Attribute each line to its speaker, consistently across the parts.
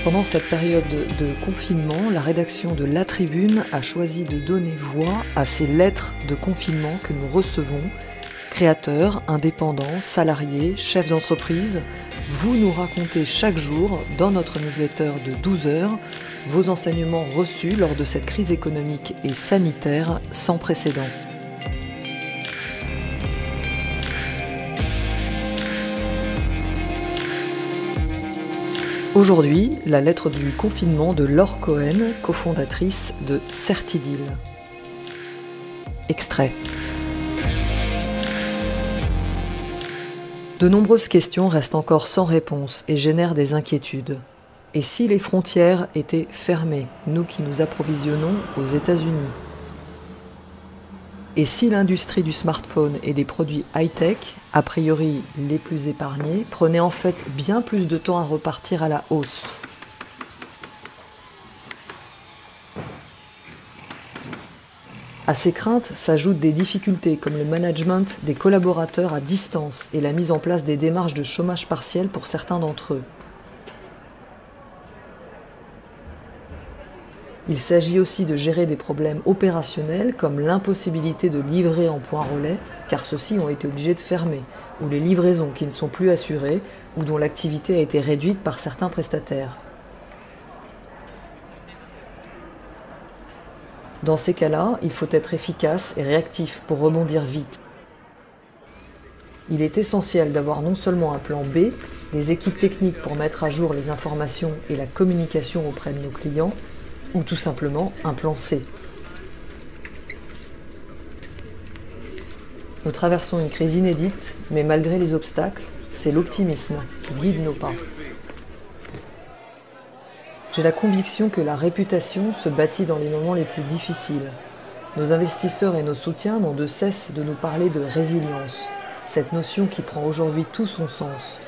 Speaker 1: Pendant cette période de confinement, la rédaction de La Tribune a choisi de donner voix à ces lettres de confinement que nous recevons. Créateurs, indépendants, salariés, chefs d'entreprise, vous nous racontez chaque jour, dans notre newsletter de 12 heures, vos enseignements reçus lors de cette crise économique et sanitaire sans précédent. Aujourd'hui, la lettre du confinement de Laure Cohen, cofondatrice de Certidil. Extrait. De nombreuses questions restent encore sans réponse et génèrent des inquiétudes. Et si les frontières étaient fermées, nous qui nous approvisionnons aux États-Unis? Et si l'industrie du smartphone et des produits high-tech, a priori les plus épargnés, prenait en fait bien plus de temps à repartir à la hausse? À ces craintes s'ajoutent des difficultés comme le management des collaborateurs à distance et la mise en place des démarches de chômage partiel pour certains d'entre eux. Il s'agit aussi de gérer des problèmes opérationnels comme l'impossibilité de livrer en point relais, car ceux-ci ont été obligés de fermer, ou les livraisons qui ne sont plus assurées ou dont l'activité a été réduite par certains prestataires. Dans ces cas-là, il faut être efficace et réactif pour rebondir vite. Il est essentiel d'avoir non seulement un plan B, des équipes techniques pour mettre à jour les informations et la communication auprès de nos clients, ou tout simplement un plan C. Nous traversons une crise inédite, mais malgré les obstacles, c'est l'optimisme qui guide nos pas. J'ai la conviction que la réputation se bâtit dans les moments les plus difficiles. Nos investisseurs et nos soutiens n'ont de cesse de nous parler de résilience, cette notion qui prend aujourd'hui tout son sens.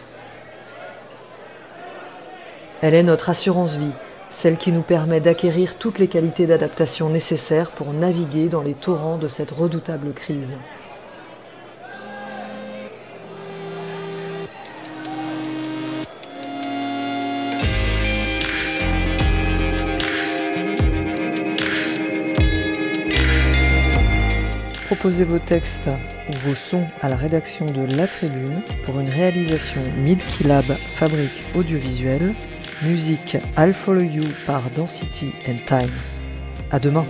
Speaker 1: Elle est notre assurance vie, celle qui nous permet d'acquérir toutes les qualités d'adaptation nécessaires pour naviguer dans les torrents de cette redoutable crise. Proposez vos textes ou vos sons à la rédaction de La Tribune pour une réalisation Milky Lab Fabrique audiovisuelle. Musique I'll Follow You par Density and Time. À demain.